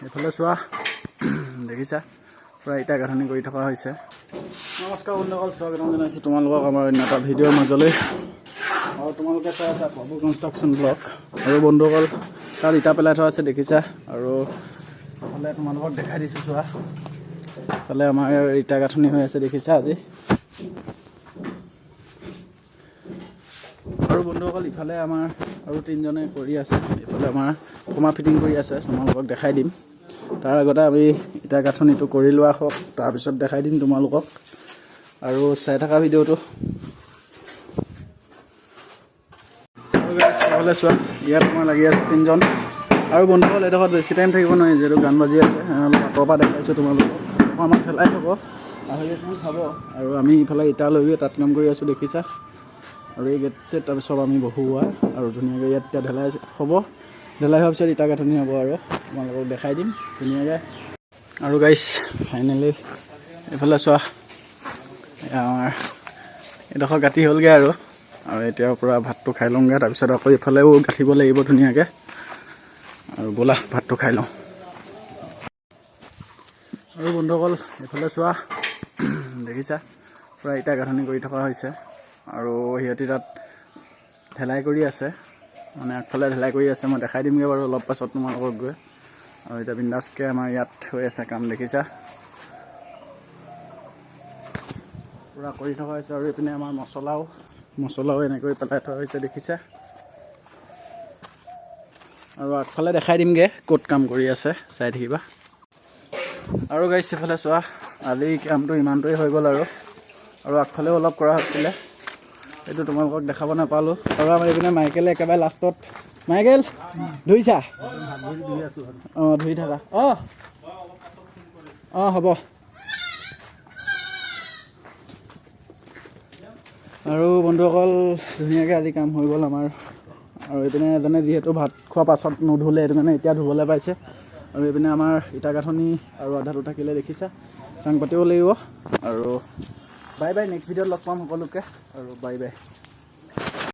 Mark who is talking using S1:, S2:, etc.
S1: এফালে চোৱা দেখিছা পুৰা ইটা গাঁথনি কৰি থকা হৈছে। নমস্কাৰ বন্ধুসকল, স্বাগতম জনাইছোঁ তোমালোকক আমাৰ অন্য এটা ভিডিঅ'ৰ মাজলৈ। আৰু তোমালোকে চাই আছা প্ৰভু কনষ্ট্ৰাকশ্যন ব্লগ। আৰু বন্ধুসকল তাত ইটা পেলাই থোৱা আছে দেখিছা। আৰু এইফালে তোমালোকক দেখাই দিছোঁ চোৱা, এইফালে আমাৰ ইটা গাঁথনি হৈ আছে দেখিছা আজি। আৰু বন্ধুসকল ইফালে আমাৰ আৰু তিনিজনে কৰি আছে, এইফালে আমাৰ কোমা ফিটিং কৰি আছে, তোমালোকক দেখাই দিম। তাৰ আগতে আমি ইটা গাঁথনিটো কৰি লোৱা হওক, তাৰপিছত দেখাই দিম তোমালোকক। আৰু চাই থকা ভিডিঅ'টো এইফালে চোৱা, ইয়াত তোমাৰ লাগি আছে তিনিজন। আৰু বন্ধুসকল এইডোখৰত বেছি টাইম থাকিব নোৱাৰি, যিহেতু গান বাজি আছে। অলপ আঁতৰৰ পৰা দেখাইছোঁ তোমালোকক। আমাৰ খেলাই হ'ব, আহৰি এখন খাব। আৰু আমি ইফালে ইটা লৈ গৈ তাত কাম কৰি আছোঁ দেখিছা। আৰু এই গেট চেট তাৰপিছত আমি বহুৱা আৰু ধুনীয়াকৈ ইয়াত এতিয়া ঢেলাই হ'ব। ঢেলাই হোৱাৰ পিছত ইটা গাঁথনি হ'ব আৰু তোমালোকক দেখাই দিম ধুনীয়াকৈ। আৰু গাইছ ফাইনেলি এইফালে চোৱা, আমাৰ এইডোখৰ গাঁঠি হ'লগৈ আৰু এতিয়া পূৰা ভাতটো খাই লওঁগৈ, তাৰপিছত আকৌ এইফালেও গাঁঠিব লাগিব ধুনীয়াকৈ। আৰু ব'লা ভাতটো খাই লওঁ। আৰু বন্ধুসকল এইফালে চোৱা দেখিছা পূৰা ইটা গাঁথনি কৰি থকা হৈছে। আৰু সিহঁতি তাত ঢেলাই কৰি আছে, মানে আগফালে ঢেলাই কৰি আছে। মই দেখাই দিমগৈ বাৰু অলপ পাছত তোমালোকক গৈ। আৰু এতিয়া বিন্দাছকৈ আমাৰ ইয়াত হৈ আছে কাম দেখিছা, পূৰা কৰি থকা হৈছে। আৰু এইপিনে আমাৰ মচলাও এনেকৈ পেলাই থোৱা হৈছে দেখিছা। আৰু আগফালে দেখাই দিমগৈ ক'ত কাম কৰি আছে, চাই থাকিবা। আৰু গাইছ এইফালে চোৱা, আজি কামটো ইমানটোৱেই হৈ গ'ল। আৰু আগফালেও অলপ কৰা হৈছিলে, এইটো তোমালোকক দেখাব নাপালোঁ। আৰু আমাৰ এইপিনে মাইকেলে একেবাৰে লাষ্টত, মাইকেল ধুইছা? অঁ ধুই থাকা। অঁ হ'ব। আৰু বন্ধুসকল ধুনীয়াকৈ আজি কাম হৈ গ'ল আমাৰ। আৰু এইপিনে এজনে যিহেতু ভাত খোৱাৰ পাছত নুধুলে, সেইটো কাৰণে এতিয়া ধুবলৈ পাইছে। আৰু এইপিনে আমাৰ ইটা গাঁথনি আৰু আধাটো থাকিলে দেখিছা, চাং পাতিব লাগিব। আৰু বাই বাই, নেক্সট ভিডিঅ'ত লগ পাম সকলোকে। আৰু বাই বাই।